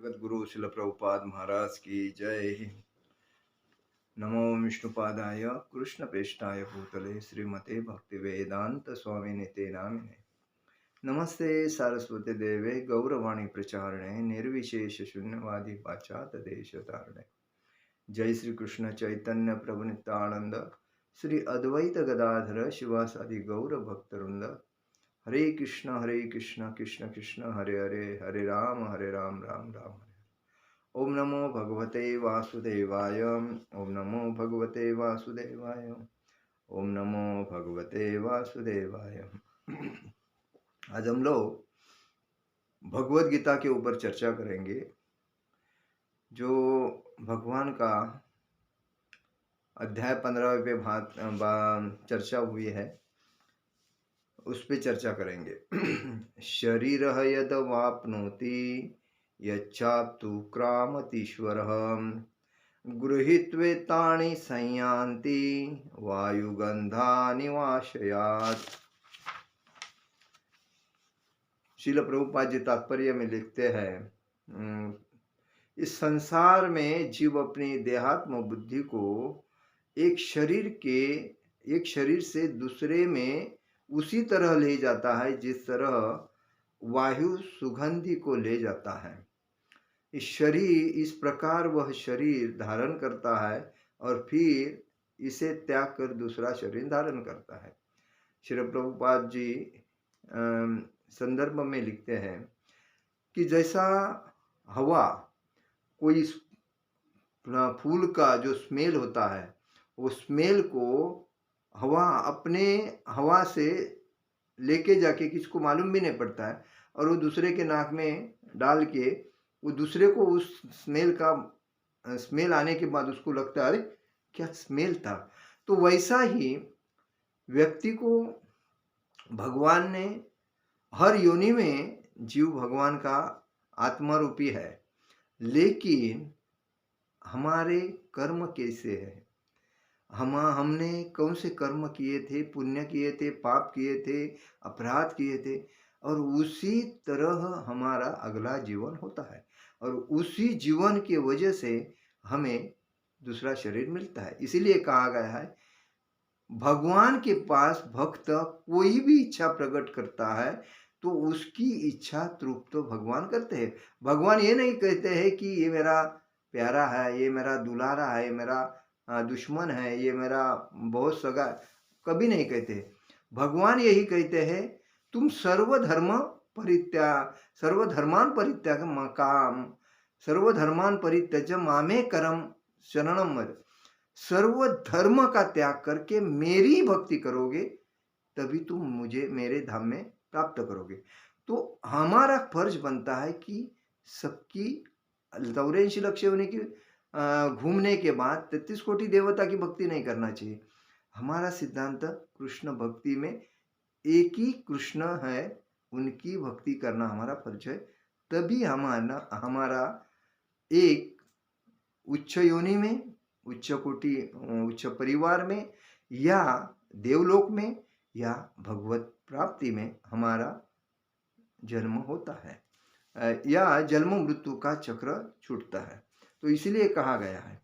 जगत गुरु शिल प्रभुपाद महाराज की जय। नमो विष्णुपादाय कृष्ण प्रेष्ठाय भूतले श्रीमते भक्ति वेदांत स्वामी निते नामिने। नमस्ते सारस्वती देवे गौरवाणी प्रचारणे निर्विशेष शून्यवादी पाश्चात देश तारणे। जय श्री कृष्ण चैतन्य प्रभु नित्यानंद श्री अद्वैत गदाधर शिवासादि गौर भक्तवृंद। हरे कृष्ण कृष्ण कृष्ण हरे हरे, हरे राम राम राम हरे। ओम नमो भगवते वासुदेवाय, ओम नमो भगवते वासुदेवाय, ओम नमो भगवते वासुदेवाय। आज हम लोग भगवत गीता के ऊपर चर्चा करेंगे। जो भगवान का अध्याय 15 पे चर्चा हुई है, उस पे चर्चा करेंगे। शरीर यद वाप्नोति यच्चाप्तु क्रामतीश्वरः गृहीत्वेतानि संयान्ति वायुगंधानि वाशयात्। श्रील प्रभुपाद जी तात्पर्य में लिखते हैं, इस संसार में जीव अपनी देहात्म बुद्धि को एक शरीर से दूसरे में उसी तरह ले जाता है जिस तरह वायु सुगंधि को ले जाता है। इस प्रकार वह शरीर धारण करता है और फिर इसे त्याग कर दूसरा शरीर धारण करता है। श्री प्रभुपाद जी संदर्भ में लिखते हैं कि जैसा हवा, कोई फूल का जो स्मेल होता है, वो स्मेल को हवा से लेके जाके किसको मालूम भी नहीं पड़ता है, और वो दूसरे के नाक में डाल के वो दूसरे को उस स्मेल आने के बाद उसको लगता है अरे क्या स्मेल था। तो वैसा ही व्यक्ति को भगवान ने हर योनि में, जीव भगवान का आत्मा रूपी है, लेकिन हमारे कर्म कैसे है, हमने कौन से कर्म किए थे, पुण्य किए थे, पाप किए थे, अपराध किए थे, और उसी तरह हमारा अगला जीवन होता है, और उसी जीवन की वजह से हमें दूसरा शरीर मिलता है। इसीलिए कहा गया है भगवान के पास भक्त कोई भी इच्छा प्रकट करता है तो उसकी इच्छा तृप्त तो भगवान करते हैं। भगवान ये नहीं कहते हैं कि ये मेरा प्यारा है, ये मेरा दुलारा है, ये मेरा दुश्मन है, ये मेरा बहुत सगा, कभी नहीं कहते। भगवान यही कहते हैं तुम सर्वधर्मान परित्याग मामे करम शरणम मद। सर्व धर्म का त्याग करके मेरी भक्ति करोगे तभी तुम मुझे मेरे धाम में प्राप्त करोगे। तो हमारा फर्ज बनता है कि सबकी 84 लक्ष होने की घूमने के बाद 33 कोटि देवता की भक्ति नहीं करना चाहिए। हमारा सिद्धांत कृष्ण भक्ति में एक ही कृष्ण है, उनकी भक्ति करना हमारा फर्ज है। तभी हमारा एक उच्च योनि में, उच्च कोटि, उच्च परिवार में, या देवलोक में, या भगवत प्राप्ति में हमारा जन्म होता है, या जन्म मृत्यु का चक्र छूटता है। तो इसलिए कहा गया है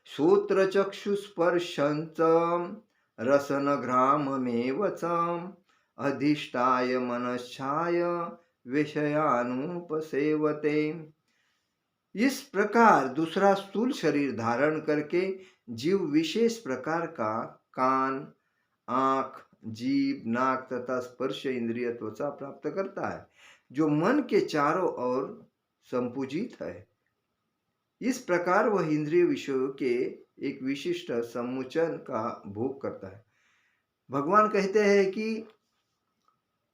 श्रोत्र चक्षुस्पर्शंच रसन घ्राममेव च अधिष्ठाय मनश्चाय विषयानुपसेवते। इस प्रकार दूसरा स्थूल शरीर धारण करके जीव विशेष प्रकार का कान, आंख, जीभ, नाक तथा स्पर्श इंद्रिय त्वचा प्राप्त करता है, जो मन के चारों ओर संपूजित है। इस प्रकार वह इंद्रिय विषयों के एक विशिष्ट समुच्चय का भोग करता है। भगवान कहते हैं कि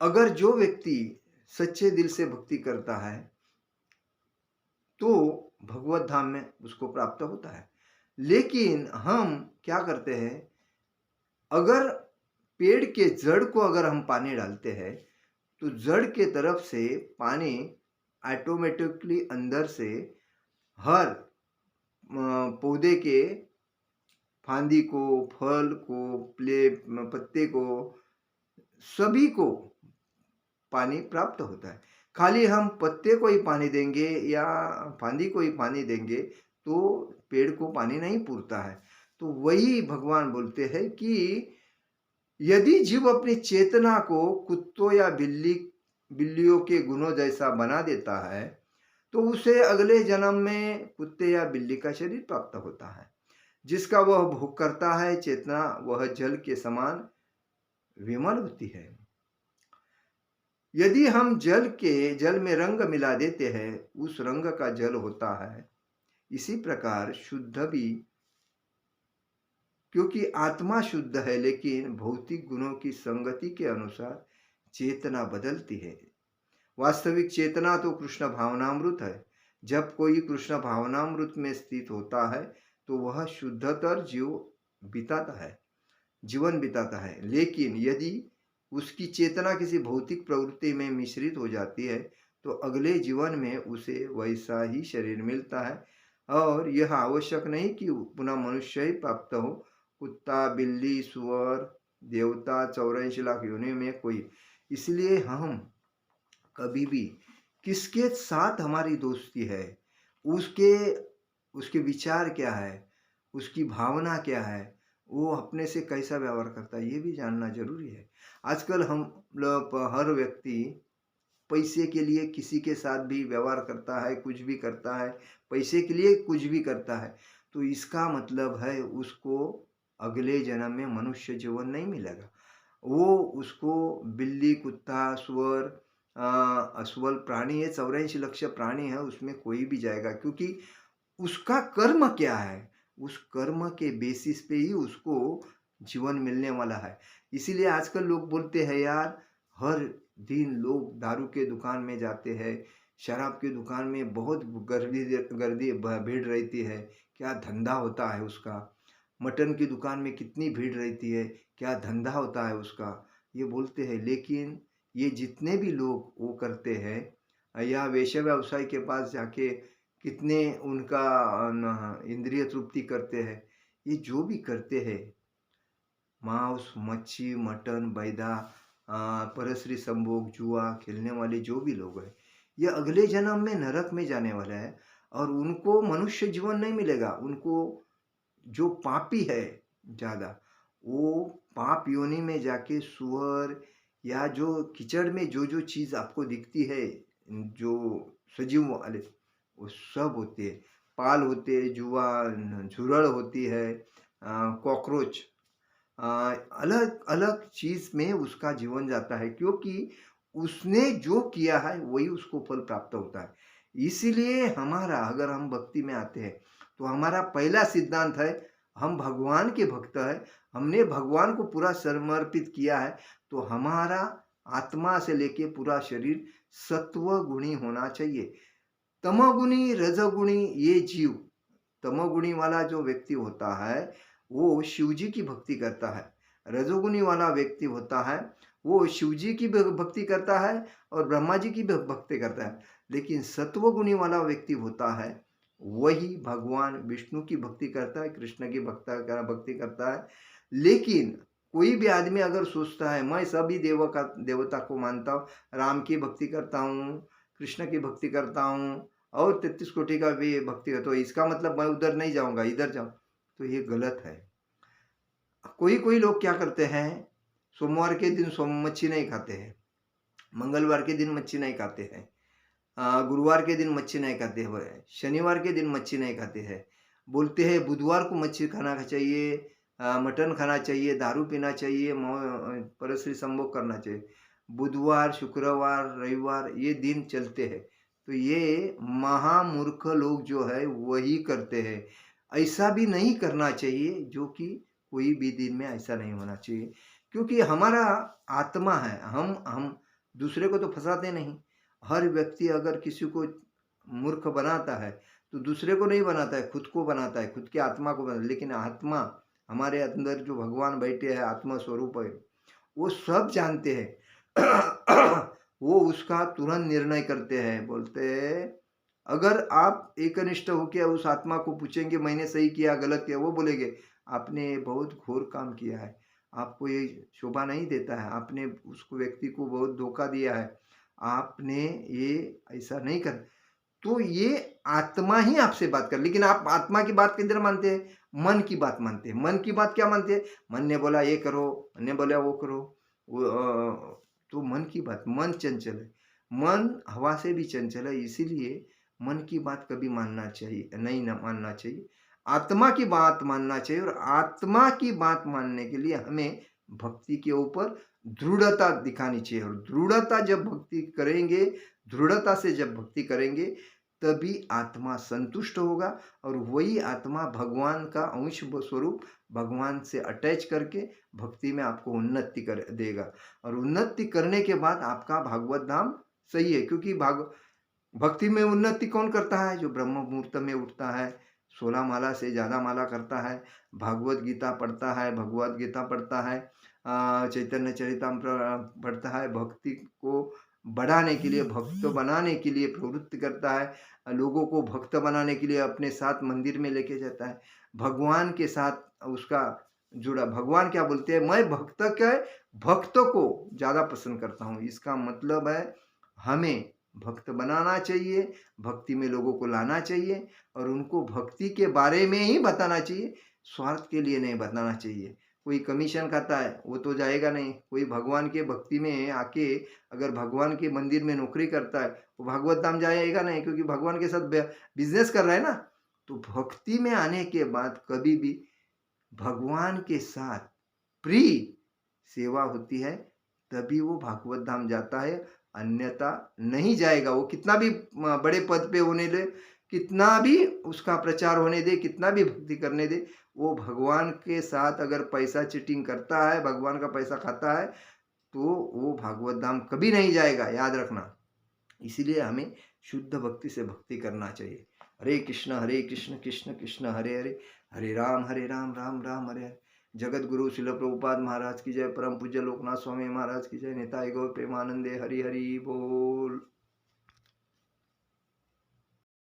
अगर जो व्यक्ति सच्चे दिल से भक्ति करता है तो भगवत धाम में उसको प्राप्त होता है। लेकिन हम क्या करते हैं, अगर पेड़ के जड़ को अगर हम पानी डालते हैं तो जड़ के तरफ से पानी ऑटोमेटिकली अंदर से हर पौधे के फांदी को, फल को, पत्ते को, सभी को पानी प्राप्त होता है। खाली हम पत्ते को ही पानी देंगे या फांदी को ही पानी देंगे तो पेड़ को पानी नहीं पूरता है। तो वही भगवान बोलते हैं कि यदि जीव अपनी चेतना को कुत्तों या बिल्लियों के गुणों जैसा बना देता है, तो उसे अगले जन्म में कुत्ते या बिल्ली का शरीर प्राप्त होता है, जिसका वह भोग करता है। चेतना वह जल के समान विमल होती है। यदि हम जल में रंग मिला देते हैं, उस रंग का जल होता है। इसी प्रकार शुद्ध भी, क्योंकि आत्मा शुद्ध है, लेकिन भौतिक गुणों की संगति के अनुसार चेतना बदलती है। वास्तविक चेतना तो कृष्ण भावनामृत है। जब कोई कृष्ण भावनामृत में स्थित होता है तो वह शुद्धतर जीवन बिताता है। लेकिन यदि उसकी चेतना किसी भौतिक प्रवृत्ति में मिश्रित हो जाती है तो अगले जीवन में उसे वैसा ही शरीर मिलता है, और यह आवश्यक नहीं कि पुनः मनुष्य ही प्राप्त हो। कुत्ता, बिल्ली, सुअर, देवता 84 लाख योनि में कोई। इसलिए हम कभी भी किसके साथ हमारी दोस्ती है, उसके उसके विचार क्या है, उसकी भावना क्या है, वो अपने से कैसा व्यवहार करता है, ये भी जानना जरूरी है। आजकल हम लोग, हर व्यक्ति पैसे के लिए किसी के साथ भी व्यवहार करता है, कुछ भी करता है, पैसे के लिए कुछ भी करता है। तो इसका मतलब है उसको अगले जन्म में मनुष्य जीवन नहीं मिलेगा। वो उसको बिल्ली, कुत्ता, सुअर, असुवल प्राणी, ये 84 लक्ष प्राणी है, उसमें कोई भी जाएगा, क्योंकि उसका कर्म क्या है, उस कर्म के बेसिस पे ही उसको जीवन मिलने वाला है। इसीलिए आजकल लोग बोलते हैं यार, हर दिन लोग दारू के दुकान में जाते हैं, शराब की दुकान में बहुत गर्दी भीड़ रहती है, क्या धंधा होता है उसका। मटन की दुकान में कितनी भीड़ रहती है, क्या धंधा होता है उसका, ये बोलते हैं। लेकिन ये जितने भी लोग वो करते हैं या वेश्या व्यवसाय के पास जाके कितने उनका इंद्रिय तृप्ति करते हैं, ये जो भी करते हैं, मांस, मच्छी, मटन, बैदा, परश्री संभोग, जुआ खेलने वाले जो भी लोग हैं, ये अगले जन्म में नरक में जाने वाले हैं, और उनको मनुष्य जीवन नहीं मिलेगा। उनको जो पापी है ज़्यादा, वो पाप योनि में जाके सुअर या जो कीचड़ में जो जो चीज़ आपको दिखती है, जो सजीव वाले, वो सब होते हैं। पाल होते हैं, जुआ, झुरड़ होती है, कॉकरोच, अलग अलग चीज में उसका जीवन जाता है, क्योंकि उसने जो किया है वही उसको फल प्राप्त होता है। इसीलिए हमारा, अगर हम भक्ति में आते हैं तो हमारा पहला सिद्धांत है, हम भगवान के भक्त है, हमने भगवान को पूरा समर्पित किया है, तो हमारा आत्मा से लेके पूरा शरीर सत्व गुणी होना चाहिए। तमोगुणी, रजोगुणी, ये जीव, तमोगुणी वाला जो व्यक्ति होता है वो शिवजी की भक्ति करता है, रजोगुणी वाला व्यक्ति होता है वो शिवजी की भक्ति करता है और ब्रह्मा जी की भक्ति करता है। लेकिन सत्वगुणी वाला व्यक्ति होता है वही भगवान विष्णु की भक्ति करता है, कृष्ण की भक्ति करता है। लेकिन कोई भी आदमी अगर सोचता है मैं सभी देवता को मानता हूँ, राम की भक्ति करता हूँ, कृष्ण की भक्ति करता हूँ और 33 कोटि का भी भक्ति करता हूँ, इसका मतलब मैं उधर नहीं जाऊंगा, इधर जाऊँ, तो ये गलत है। कोई कोई लोग क्या करते हैं, सोमवार के दिन मच्छी नहीं खाते हैं, मंगलवार के दिन मच्छी नहीं खाते हैं, गुरुवार के दिन मच्छी नहीं खाते हुए, शनिवार के दिन मच्छी नहीं खाते हैं। बोलते हैं बुधवार को मच्छी खाना चाहिए, मटन खाना चाहिए, दारू पीना चाहिए, परश्री संभोग करना चाहिए। बुधवार, शुक्रवार, रविवार ये दिन चलते हैं। तो ये महामूर्ख लोग जो है वही करते हैं। ऐसा भी नहीं करना चाहिए, जो कि कोई भी दिन में ऐसा नहीं होना चाहिए, क्योंकि हमारा आत्मा है, हम दूसरे को तो फंसाते नहीं। हर व्यक्ति अगर किसी को मूर्ख बनाता है तो दूसरे को नहीं बनाता है, खुद को बनाता है, खुद की आत्मा को बनाता है। लेकिन आत्मा, हमारे अंदर जो भगवान बैठे हैं, आत्मा स्वरूप है, वो सब जानते हैं। वो उसका तुरंत निर्णय करते हैं। बोलते हैं अगर आप एकनिष्ठ होकर उस आत्मा को पूछेंगे मैंने सही किया गलत किया, वो बोलेंगे आपने बहुत घोर काम किया है, आपको ये शोभा नहीं देता है, आपने उसको व्यक्ति को बहुत धोखा दिया है, आपने ये ऐसा नहीं कर, तो ये आत्मा ही आपसे बात कर, लेकिन आप आत्मा की बात किधर मानते हैं? मन की बात मानते हैं। मन की बात क्या मानते हैं? मन ने बोला ये करो, मन ने बोला वो करो। तो मन की बात, मन चंचल है। मन हवा से भी चंचल है, इसीलिए मन की बात कभी मानना चाहिए नहीं, ना मानना चाहिए। आत्मा की बात मानना चाहिए, और आत्मा की बात मानने के लिए हमें भक्ति के ऊपर दृढ़ता दिखानी चाहिए, और दृढ़ता जब भक्ति करेंगे, दृढ़ता से जब भक्ति करेंगे, तभी आत्मा संतुष्ट होगा, और वही आत्मा भगवान का अंश स्वरूप भगवान से अटैच करके भक्ति में आपको उन्नति कर देगा। और उन्नति करने के बाद आपका भागवत धाम सही है, क्योंकि भक्ति में उन्नति कौन करता है? जो ब्रह्म मुहूर्त में उठता है, 16 माला से ज़्यादा माला करता है, भागवत गीता पढ़ता है, भगवत गीता पढ़ता है, चैतन्य चरितामृत पढ़ता है, भक्ति को बढ़ाने के लिए, भक्त बनाने के लिए प्रवृत्त करता है, लोगों को भक्त बनाने के लिए अपने साथ मंदिर में लेके जाता है, भगवान के साथ उसका जुड़ा। भगवान क्या बोलते हैं? मैं भक्तों को ज़्यादा पसंद करता हूँ। इसका मतलब है हमें भक्त बनाना चाहिए, भक्ति में लोगों को लाना चाहिए, और उनको भक्ति के बारे में ही बताना चाहिए, स्वार्थ के लिए नहीं बताना चाहिए। कोई कमीशन खाता है वो तो जाएगा नहीं, कोई भगवान के भक्ति में आके अगर भगवान के मंदिर में नौकरी करता है, वो भागवत धाम जाएगा नहीं, क्योंकि भगवान के साथ बिजनेस कर रहा है ना। तो भक्ति में आने के बाद कभी भी भगवान के साथ प्रिय सेवा होती है, तभी वो भागवत धाम जाता है, अन्यथा नहीं जाएगा। वो कितना भी बड़े पद पे होने दे, कितना भी उसका प्रचार होने दे, कितना भी भक्ति करने दे, वो भगवान के साथ अगर पैसा चीटिंग करता है, भगवान का पैसा खाता है, तो वो भागवत धाम कभी नहीं जाएगा, याद रखना। इसीलिए हमें शुद्ध भक्ति से भक्ति करना चाहिए। हरे कृष्ण कृष्ण कृष्ण हरे हरे, हरे राम राम राम हरे हरे। जगत गुरु शिल प्रभुपाद महाराज की जय, परम पूज्य लोकनाथ स्वामी महाराज की जय, निताई गौर प्रेमानंदे, हरि हरि बोल।